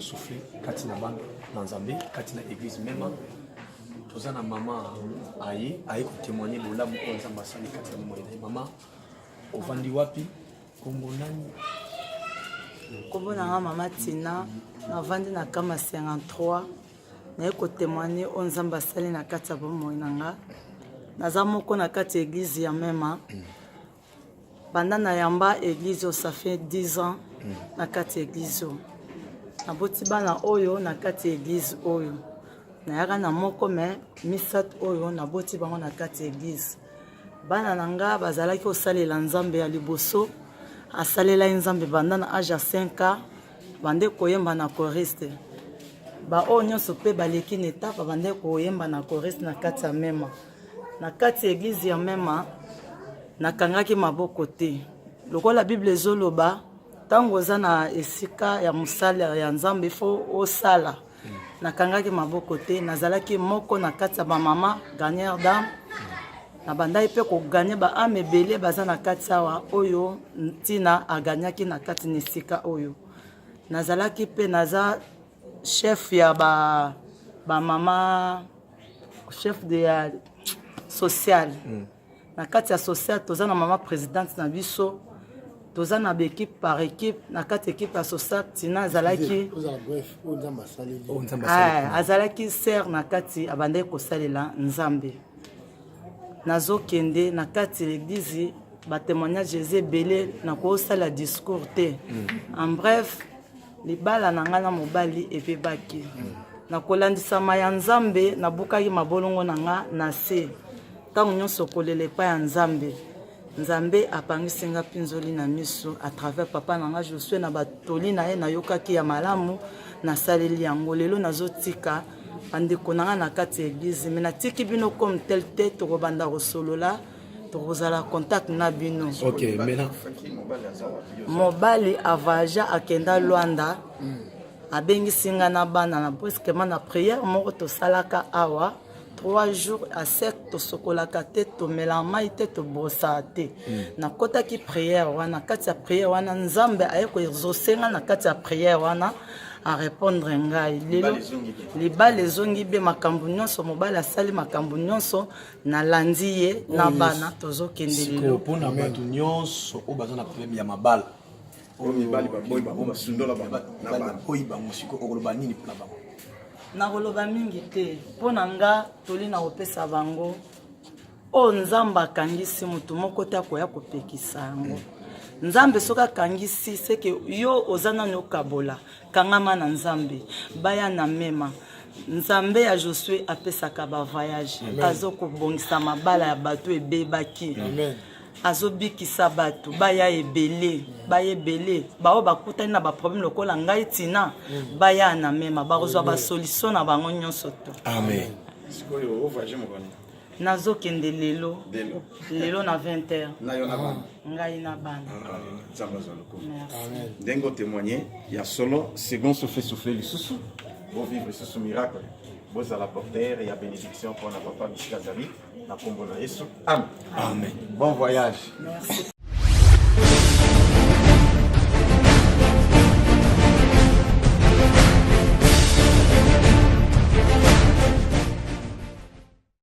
souffler katina ban dans Zambie katina église même toza na maman aye ko témoigner bolamu ko nzamba sali katina moyo maman ovandi wapi kombo nani kombo na mama Tina navandi na kama 53 na ko témoigner o nzamba sali na katia bomoyo nanga naza moko na kati église ya mema banda na yamba église ça fait 10 ans na kati église na boti bana oyo na kati église oyo na yaka na moko me misat oyo na boti bango na kati église bana nanga bazalaki osalela nzambe ya liboso asalela nzambe banda na âge ya 5 ans bande koyemba na choriste ba oyo nyonso pe baleki na étape bande koyemba na choriste na kati ya mema na kati église ya mema nakangaki maboko te lokola bible ezoloba tango oza na esika ya mosala ya nzambe fo osala nakangaki maboko te nazalaki moko na kati ya bamama gagneur d'âme na bandai mpe koganye baame ebele baza na kati awa oyo ntina aganyaki na kati na esika oyo nazalaki mpe naza chef ya bamama chef de ya social na kati ya social toza na mama présidente na biso toza na équipe par équipe na kati équipe ya social tina azalaki azalaki ser na kati abandaki kosalela nzambe nazokende na kati l'église batémoignage eza ebele na kosala discours te en bref libala na nga na mobali ebebaki na kolandisama ya nzambe nabukaki mabolongo na nga na se ntango nyonso kolela epai ya nzambe nzambe apangisi nga mpinzoli na miso à travers papa na nga Josue na batoli na ye nayokaki ya malamu nasaleli yango lelo nazotika bandeko na nga na kati ya église me natiki bino comme tel te tokobanda kosolola tokozala contact na bino mobali avaja akenda Lwanda abengisi nga na bana na brusquement na prière moko tosalaka awa 3 jours à sec tosokolaka te tomela mai te tobosa te nakotaki prière wana kati ya prière wana nzambe aye kozosenga na kati ya prière wana a répondre ngai lelo libala ezongi be makambo nyonso mobali asali makambo nyonso nalandi ye na bana tozokende lelo mpona bato nyonso oyo baza na problème ya mabala oyo mibali oyiba mosiko okoloba nini mpona bango nakoloba mingi te mpo na nga toli na kopesa bango oyo nzambe akangisi motu moko te akoya kopekisa yango nzambe soki akangisi seke yo oza nani okabola kangama na nzambe baya na mema nzambe ya Josue apesaka bavoyage azokobongisa mabala ya bato ebebaki azobikisa bato baya ebele bao bakutani na baproblème lokola ngai Tina baya na mema bakozwa basolution na bango nyonso to amen nazokende lelo na 20h ngai na bana ndenge témoigner ya solo second se fait souffler lisusu bon vivre ce miracle vous à la porteur et à bénédiction pour na papa Michel Azali na kombo na Yesu amen amen bon voyage merci